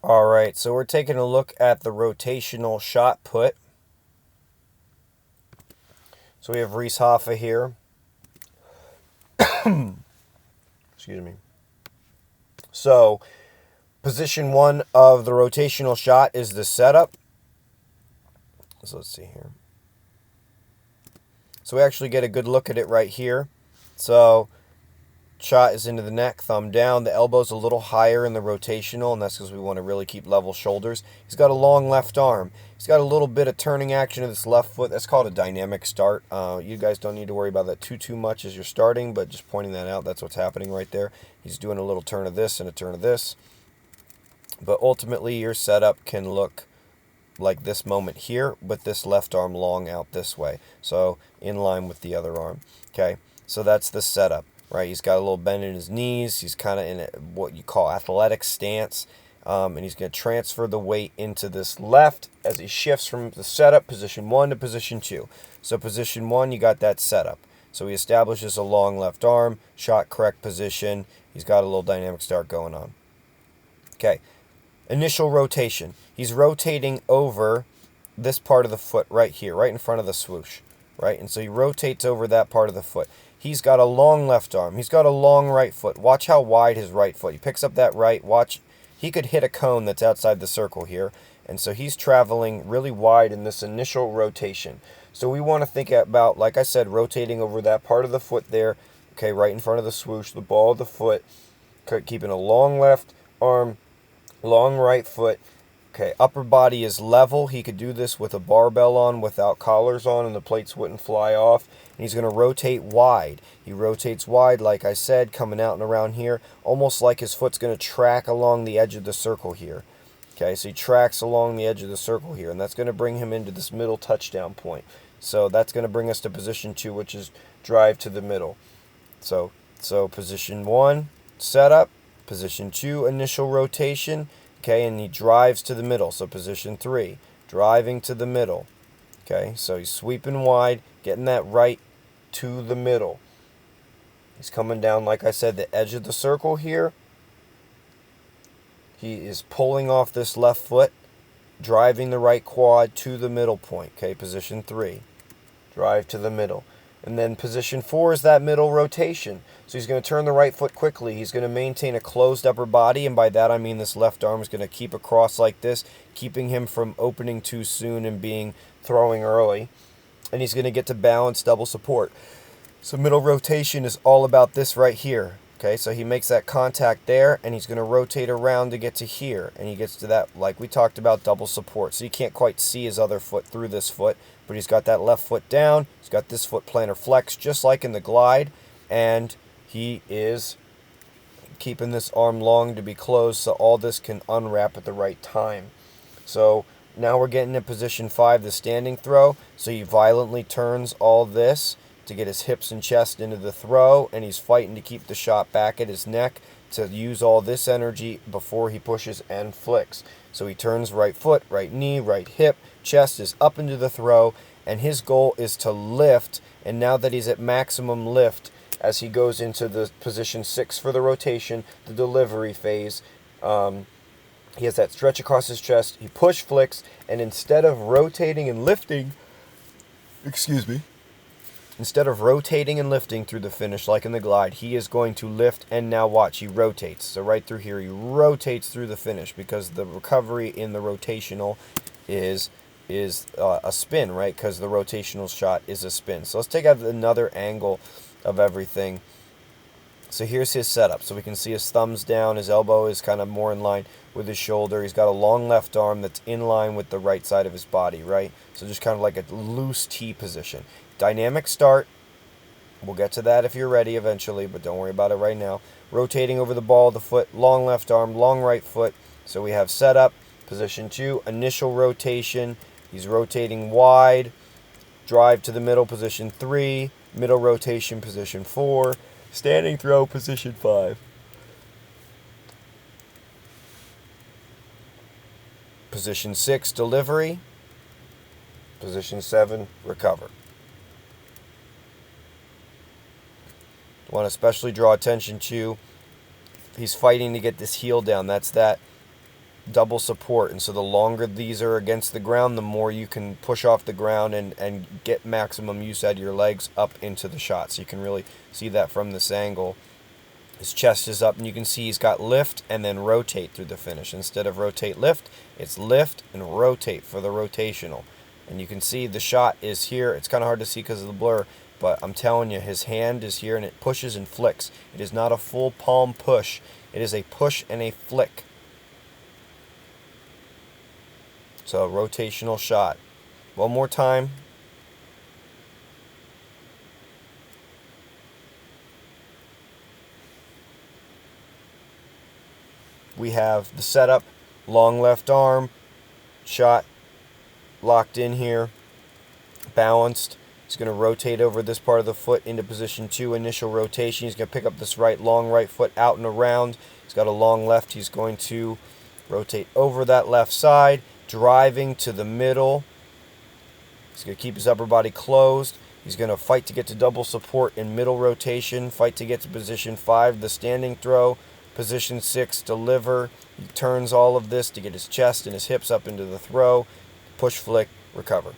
All right, so we're taking a look at the rotational shot put. So we have Reese Hoffa here. Excuse me. So position one of the rotational shot is the setup. So let's see here. So we actually get a good look at it right here. So shot is into the neck, thumb down. The elbow's a little higher in the rotational, and that's because we want to really keep level shoulders. He's got a long left arm. He's got a little bit of turning action of this left foot. That's called a dynamic start. You guys don't need to worry about that too much as you're starting, but just pointing that out, that's what's happening right there. He's doing a little turn of this and a turn of this. But ultimately, your setup can look like this moment here with this left arm long out this way. So in line with the other arm. Okay, so that's the setup. Right, he's got a little bend in his knees. He's kind of in what you call athletic stance, and he's going to transfer the weight into this left as he shifts from the setup, position 1 to position 2. So position 1, you got that setup. So he establishes a long left arm, shot correct position. He's got a little dynamic start going on. Okay, initial rotation. He's rotating over this part of the foot right here, right in front of the swoosh. Right, and so he rotates over that part of the foot. He's got a long left arm. He's got a long right foot. Watch how wide his right foot. He picks up that right. Watch. He could hit a cone that's outside the circle here. And so he's traveling really wide in this initial rotation. So we want to think about, like I said, rotating over that part of the foot there. Okay, right in front of the swoosh, the ball of the foot. Keeping a long left arm, long right foot. Okay, upper body is level. He could do this with a barbell on without collars on and the plates wouldn't fly off. And he's going to rotate wide. He rotates wide, like I said, coming out and around here, almost like his foot's going to track along the edge of the circle here. Okay, so he tracks along the edge of the circle here, and that's going to bring him into this middle touchdown point. So that's going to bring us to position 2, which is drive to the middle. So position 1, setup. Position 2, initial rotation. Okay, and he drives to the middle. So position 3, driving to the middle. Okay, so he's sweeping wide, getting that right to the middle. He's coming down, like I said, the edge of the circle here. He is pulling off this left foot, driving the right quad to the middle point. Okay, position 3, drive to the middle. And then position 4 is that middle rotation. So he's going to turn the right foot quickly. He's going to maintain a closed upper body, and by that I mean this left arm is going to keep across like this, keeping him from opening too soon and throwing early. And he's going to get to balance double support. So middle rotation is all about this right here. Okay, so he makes that contact there, and he's going to rotate around to get to here. And he gets to that, like we talked about, double support. So you can't quite see his other foot through this foot, but he's got that left foot down. He's got this foot plantar flex, just like in the glide. And he is keeping this arm long to be closed so all this can unwrap at the right time. So now we're getting to position 5, the standing throw. So he violently turns all this to get his hips and chest into the throw, and he's fighting to keep the shot back at his neck to use all this energy before he pushes and flicks. So he turns right foot, right knee, right hip, chest is up into the throw, and his goal is to lift. And now that he's at maximum lift, as he goes into the position 6 for the rotation, the delivery phase, he has that stretch across his chest, he push flicks, and instead of rotating and lifting, instead of rotating and lifting through the finish like in the glide, he is going to lift, and now watch, he rotates. So right through here, he rotates through the finish because the recovery in the rotational is a spin, right? Because the rotational shot is a spin. So let's take out another angle of everything. So here's his setup. So we can see his thumbs down, his elbow is kind of more in line with his shoulder. He's got a long left arm that's in line with the right side of his body, right? So just kind of like a loose T position. Dynamic start. We'll get to that if you're ready eventually, but don't worry about it right now. Rotating over the ball of the foot, long left arm, long right foot. So we have setup, position 2, initial rotation. He's rotating wide, drive to the middle, position 3, middle rotation, position 4, standing throw, position 5. Position 6, delivery. Position 7, recover. Want to especially draw attention to, he's fighting to get this heel down. That's that double support. And so the longer these are against the ground, the more you can push off the ground and get maximum use out of your legs up into the shot. So you can really see that from this angle. His chest is up, and you can see he's got lift and then rotate through the finish. Instead of rotate, lift, it's lift and rotate for the rotational. And you can see the shot is here. It's kind of hard to see because of the blur, but I'm telling you, his hand is here, and it pushes and flicks. It is not a full palm push. It is a push and a flick. So, rotational shot. One more time. We have the setup, long left arm, shot, locked in here, balanced. He's going to rotate over this part of the foot into position 2, initial rotation. He's going to pick up this long right foot out and around. He's got a long left. He's going to rotate over that left side, driving to the middle. He's going to keep his upper body closed. He's going to fight to get to double support in middle rotation, fight to get to position 5, the standing throw. Position 6, deliver. He turns all of this to get his chest and his hips up into the throw. Push, flick, recover.